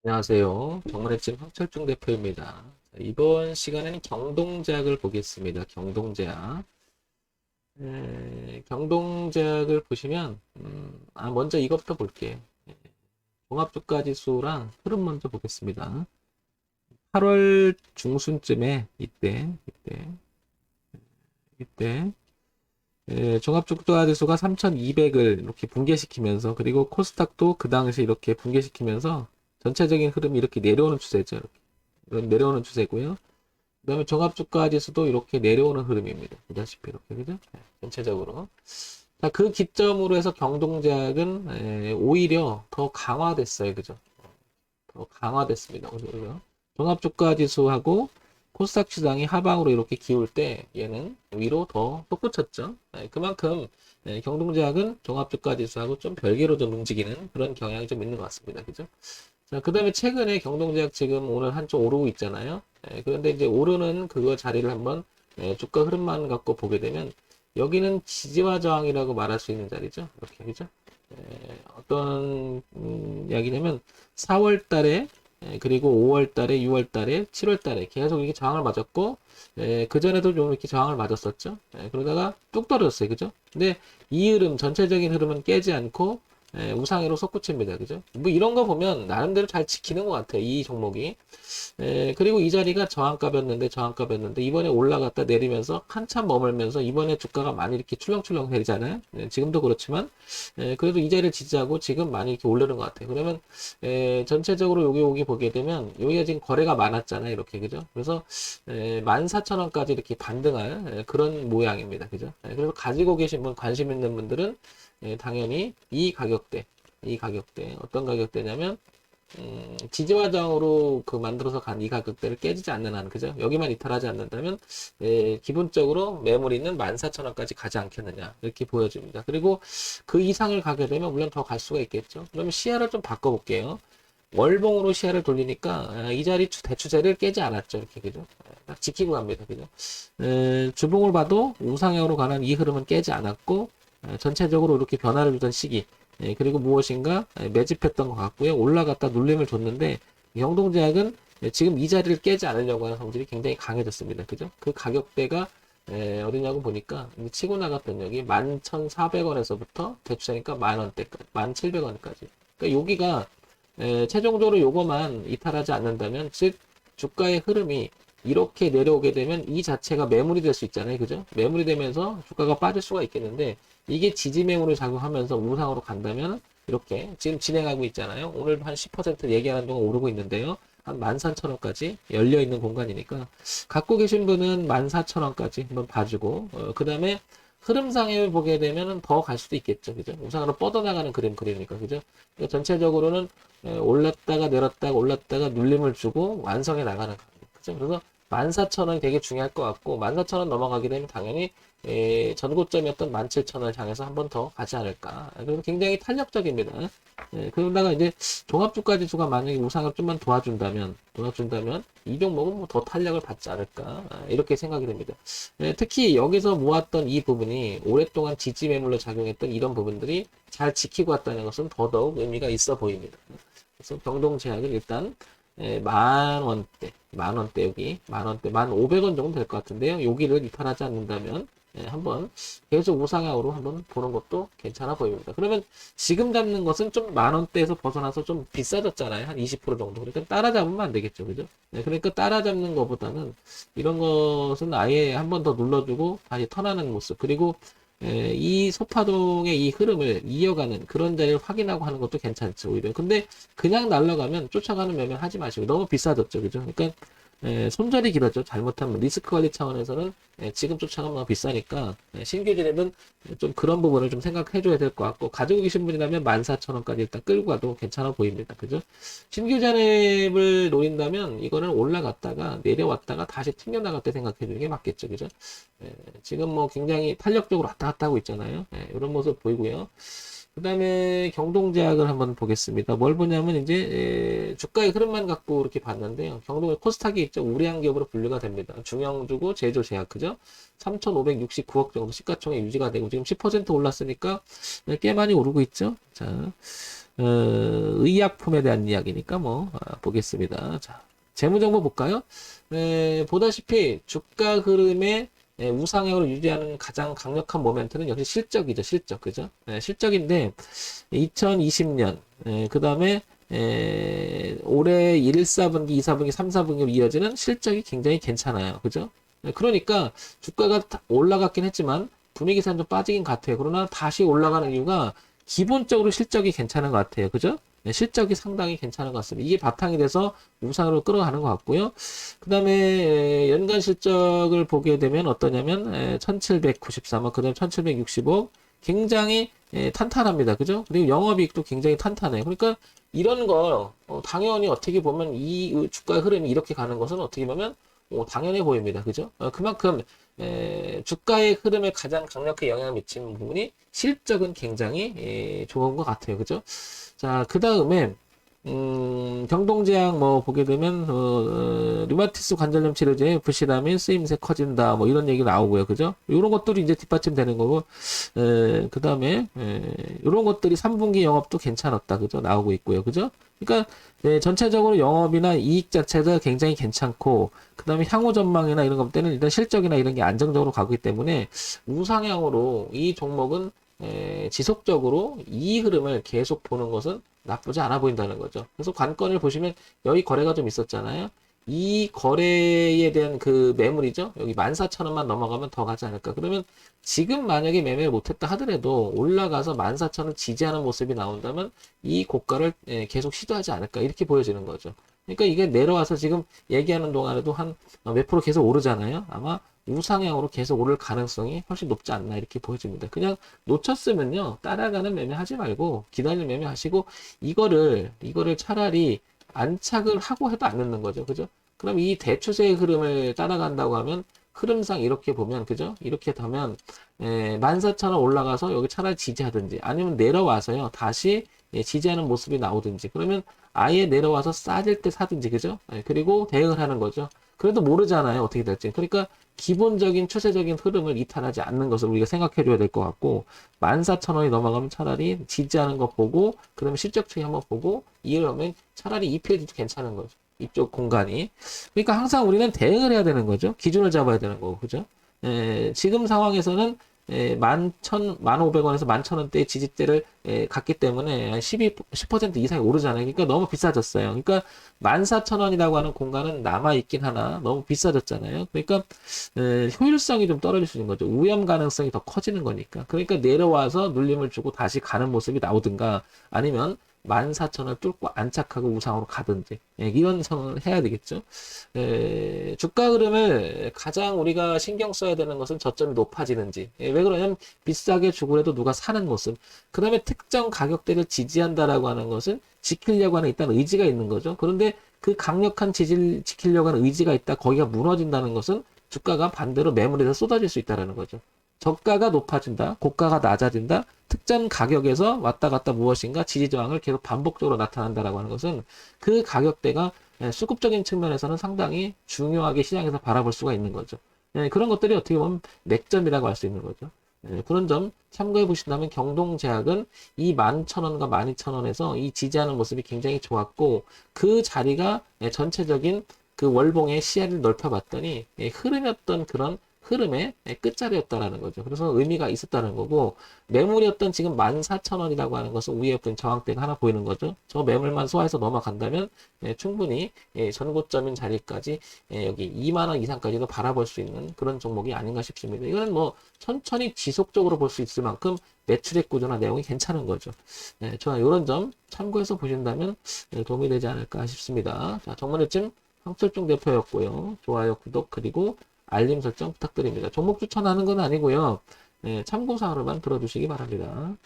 안녕하세요. 정관의집 황철중 대표입니다. 자, 이번 시간에는 경동제약을 보겠습니다. 경동제약. 경동제약을 보시면, 먼저 이것부터 볼게요. 종합주가지수랑 흐름 먼저 보겠습니다. 8월 중순쯤에 이때 종합주가지수가 3,200을 이렇게 붕괴시키면서 그리고 코스닥도 그 당시 이렇게 붕괴시키면서 전체적인 흐름이 이렇게 내려오는 추세죠. 이렇게 내려오는 추세고요. 그 다음에 종합주가지수도 이렇게 내려오는 흐름입니다. 보다시피 이렇게 그죠? 전체적으로. 자, 그 기점으로 해서 경동제약은 오히려 더 강화됐어요. 그죠? 더 강화됐습니다. 오히려. 종합주가지수하고 코스닥 시장이 하방으로 이렇게 기울 때 얘는 위로 더 솟구쳤죠. 그만큼 경동제약은 종합주가지수하고 좀 별개로 좀 움직이는 그런 경향이 좀 있는 것 같습니다. 그죠? 자, 그 다음에 최근에 경동제약 지금 오늘 한쪽 오르고 있잖아요. 그런데 이제 오르는 그거 자리를 한번 주가 흐름만 갖고 보게 되면 여기는 지지와 저항이라고 말할 수 있는 자리죠. 이렇게 그죠? 어떤 이야기냐면 4월 달에 그리고 5월 달에 6월 달에 7월 달에 계속 이렇게 저항을 맞았고 그 전에도 좀 이렇게 저항을 맞았었죠. 그러다가 뚝 떨어졌어요. 그죠? 근데 이 흐름 전체적인 흐름은 깨지 않고 우상으로 솟구칩니다. 그죠? 뭐 이런 거 보면 나름대로 잘 지키는 것 같아요. 이 종목이. 그리고 이 자리가 저항값이었는데 이번에 올라갔다 내리면서 한참 머물면서 이번에 주가가 많이 이렇게 출렁출렁 내리잖아요. 지금도 그렇지만 그래도 이 자리를 지지하고 지금 많이 이렇게 오르는 것 같아요. 그러면 전체적으로 여기 보게 되면 여기가 지금 거래가 많았잖아요. 이렇게 그죠? 그래서 14,000원까지 이렇게 반등할 그런 모양입니다. 그죠? 그래서 가지고 계신 분 관심 있는 분들은 당연히 이 가격대 어떤 가격대냐면 지지와 저항으로 그 만들어서 간 이 가격대를 깨지지 않는 한, 그죠? 여기만 이탈하지 않는다면, 기본적으로 매물이는 14,000원까지 가지 않겠느냐, 이렇게 보여집니다. 그리고 그 이상을 가게 되면, 물론 더 갈 수가 있겠죠. 그러면 시야를 좀 바꿔볼게요. 월봉으로 시야를 돌리니까, 이 자리 대추세를 깨지 않았죠. 이렇게, 그죠? 딱 지키고 갑니다. 그죠? 주봉을 봐도 우상향으로 가는 이 흐름은 깨지 않았고, 전체적으로 이렇게 변화를 주던 시기, 그리고 무엇인가 매집했던 것 같고요. 올라갔다 눌림을 줬는데 영동제약은 지금 이 자리를 깨지 않으려고 하는 성질이 굉장히 강해졌습니다. 그죠? 그 가격대가 어디냐고 보니까 치고 나갔던 여기 11,400원에서부터 대추자니까 만원대까지, 1,700원까지. 그러니까 여기가 최종적으로 요거만 이탈하지 않는다면 즉 주가의 흐름이 이렇게 내려오게 되면 이 자체가 매물이 될 수 있잖아요. 그죠? 매물이 되면서 주가가 빠질 수가 있겠는데 이게 지지 매물을 작용하면서 우상으로 간다면 이렇게 지금 진행하고 있잖아요. 오늘 한 10% 얘기하는 동안 오르고 있는데요. 한 14,000원까지 열려 있는 공간이니까 갖고 계신 분은 14,000원까지 한번 봐주고 그 다음에 흐름상에 보게 되면 더 갈 수도 있겠죠. 그죠? 우상으로 뻗어나가는 그림 그리니까 그죠? 그러니까 전체적으로는 올랐다가 내렸다가 올랐다가 눌림을 주고 완성해 나가는 거예요. 그죠? 그래서 14,000원이 되게 중요할 것 같고 14,000원 넘어가게 되면 당연히 전고점이었던 17,000원을 향해서 한 번 더 가지 않을까. 그래서 굉장히 탄력적입니다. 그러다가 이제 종합주가지수가 만약에 우상을 좀만 도와준다면 이 종목은 뭐 더 탄력을 받지 않을까. 이렇게 생각이 됩니다. 특히 여기서 모았던 이 부분이 오랫동안 지지 매물로 작용했던 이런 부분들이 잘 지키고 왔다는 것은 더더욱 의미가 있어 보입니다. 그래서 경동제약은 일단 만 원대 여기 만원대 1,500원 정도 될 것 같은데요. 여기를 이탈하지 않는다면 한번 계속 우상향으로 한번 보는 것도 괜찮아 보입니다. 그러면 지금 잡는 것은 좀 만원대에서 벗어나서 좀 비싸졌잖아요. 한 20% 정도. 그러니까 따라잡으면 안 되겠죠. 그죠? 그러니까 따라잡는 것보다는 이런 것은 아예 한번 더 눌러주고 다시 턴하는 모습. 그리고 이 소파동의 이 흐름을 이어가는 그런 자리를 확인하고 하는 것도 괜찮죠, 오히려. 근데 그냥 날아가면 쫓아가는 매매 하지 마시고 너무 비싸졌죠, 그죠? 그러니까 손절이 길었죠. 잘못하면 리스크 관리 차원에서는 지금 쫓아가면 너무 비싸니까 신규 진입은 좀 그런 부분을 좀 생각해 줘야 될 것 같고 가지고 계신 분이라면 14,000원까지 일단 끌고 가도 괜찮아 보입니다. 그죠? 신규 진입을 노린다면 이거는 올라갔다가 내려왔다가 다시 튕겨나갈 때 생각해 주는 게 맞겠죠. 그죠? 지금 뭐 굉장히 탄력적으로 왔다 갔다 하고 있잖아요. 이런 모습 보이고요. 그 다음에 경동제약을 한번 보겠습니다. 뭘 보냐면 이제 주가의 흐름만 갖고 이렇게 봤는데요. 경동의 코스닥이 있죠. 우량한 기업으로 분류가 됩니다. 중형주고 제조제약 그죠? 3,569억 정도 시가총액 유지가 되고 지금 10% 올랐으니까 꽤 많이 오르고 있죠. 자, 의약품에 대한 이야기니까 뭐 보겠습니다. 자, 재무정보 볼까요? 보다시피 주가 흐름의 우상향으로 유지하는 가장 강력한 모멘트는 역시 실적이죠. 실적. 그죠? 실적인데 2020년 그 다음에 올해 1, 4분기, 2, 4분기, 3, 4분기로 이어지는 실적이 굉장히 괜찮아요. 그죠? 주가가 올라갔긴 했지만 분위기상 좀 빠지긴 같아요. 그러나 다시 올라가는 이유가 기본적으로 실적이 괜찮은 것 같아요. 그죠? 실적이 상당히 괜찮은 것 같습니다. 이게 바탕이 돼서 우상으로 끌어가는 것 같고요. 그 다음에 연간 실적을 보게 되면 어떠냐면 1793억, 그 다음에 1765억 굉장히 탄탄합니다. 그죠? 그리고 영업이익도 굉장히 탄탄해요. 그러니까 이런 걸 당연히 어떻게 보면 이 주가 흐름이 이렇게 가는 것은 어떻게 보면 당연해 보입니다. 그죠? 그만큼 주가의 흐름에 가장 강력하게 영향을 미치는 부분이 실적은 굉장히 좋은 것 같아요. 그죠? 자, 그 다음에 경동제약 뭐 보게 되면 류마티스 관절염 치료제 불시라면 쓰임새 커진다 뭐 이런 얘기 나오고요. 그죠? 이런 것들이 이제 뒷받침되는 거고 그 다음에 이런 것들이 3분기 영업도 괜찮았다. 그죠? 나오고 있고요. 그죠? 그러니까 전체적으로 영업이나 이익 자체가 굉장히 괜찮고 그 다음에 향후 전망이나 이런 것 때는 일단 실적이나 이런 게 안정적으로 가기 때문에 우상향으로 이 종목은 지속적으로 이 흐름을 계속 보는 것은 나쁘지 않아 보인다는 거죠. 그래서 관건을 보시면 여기 거래가 좀 있었잖아요. 이 거래에 대한 그 매물이죠. 여기 14,000원만 넘어가면 더 가지 않을까. 그러면 지금 만약에 매매를 못했다 하더라도 올라가서 14,000원 지지하는 모습이 나온다면 이 고가를 계속 시도하지 않을까. 이렇게 보여지는 거죠. 그러니까 이게 내려와서 지금 얘기하는 동안에도 한 몇 프로 계속 오르잖아요. 아마 우상향으로 계속 오를 가능성이 훨씬 높지 않나 이렇게 보여집니다. 그냥 놓쳤으면요. 따라가는 매매 하지 말고 기다리는 매매 하시고 이거를 차라리 안착을 하고 해도 안 넣는 거죠. 그죠? 그럼 이 대추세의 흐름을 따라간다고 하면 흐름상 이렇게 보면 그죠? 이렇게 되면 14,000원 올라가서 여기 차라리 지지하든지 아니면 내려와서요. 다시 지지하는 모습이 나오든지 그러면 아예 내려와서 싸질 때 사든지 그죠? 그리고 대응을 하는 거죠. 그래도 모르잖아요. 어떻게 될지. 그러니까 기본적인 추세적인 흐름을 이탈하지 않는 것을 우리가 생각해 줘야 될 것 같고 14,000원이 넘어가면 차라리 지지하는 거 보고 그다음에 실적 추이 한번 보고 이러면 차라리 EPL도 괜찮은 거죠. 이쪽 공간이. 그러니까 항상 우리는 대응을 해야 되는 거죠. 기준을 잡아야 되는 거고. 그죠? 지금 상황에서는 11,500원에서 11,000원대의 지지대를 갔기 때문에 10% 이상이 오르잖아요. 그러니까 너무 비싸졌어요. 그러니까 14,000원이라고 하는 공간은 남아있긴 하나 너무 비싸졌잖아요. 그러니까 효율성이 좀 떨어질 수 있는 거죠. 우연 가능성이 더 커지는 거니까. 그러니까 내려와서 눌림을 주고 다시 가는 모습이 나오든가 아니면 14,000원을 뚫고 안착하고 우상으로 가든지 이런 상황을 해야 되겠죠. 주가 흐름을 가장 우리가 신경 써야 되는 것은 저점이 높아지는지 왜 그러냐면 비싸게 주고 해도 누가 사는 모습 그 다음에 특정 가격대를 지지한다라고 하는 것은 지키려고 하는 일단 의지가 있는 거죠. 그런데 그 강력한 지지를 지키려고 하는 의지가 있다 거기가 무너진다는 것은 주가가 반대로 매물에서 쏟아질 수 있다는 거죠. 저가가 높아진다, 고가가 낮아진다, 특정 가격에서 왔다 갔다 무엇인가 지지 저항을 계속 반복적으로 나타난다라고 하는 것은 그 가격대가 수급적인 측면에서는 상당히 중요하게 시장에서 바라볼 수가 있는 거죠. 그런 것들이 어떻게 보면 맥점이라고 할 수 있는 거죠. 그런 점 참고해 보신다면 경동제약은 이 11,000원과 12,000원에서 이 지지하는 모습이 굉장히 좋았고 그 자리가 전체적인 그 월봉의 시야를 넓혀봤더니 흐름이었던 그런 흐름의 끝자리였다라는 거죠. 그래서 의미가 있었다는 거고 매물이었던 지금 14,000원이라고 하는 것은 위에 분 저항대가 하나 보이는 거죠. 저 매물만 소화해서 넘어간다면 충분히 전고점인 자리까지 여기 2만원 이상까지도 바라볼 수 있는 그런 종목이 아닌가 싶습니다. 이거는 뭐 천천히 지속적으로 볼 수 있을 만큼 매출액 구조나 내용이 괜찮은 거죠. 저는 이런 점 참고해서 보신다면 도움이 되지 않을까 싶습니다. 자, 정문일쯤 황철중 대표였고요. 좋아요, 구독 그리고 알림 설정 부탁드립니다. 종목 추천하는 건 아니고요. 참고사항으로만 들어주시기 바랍니다.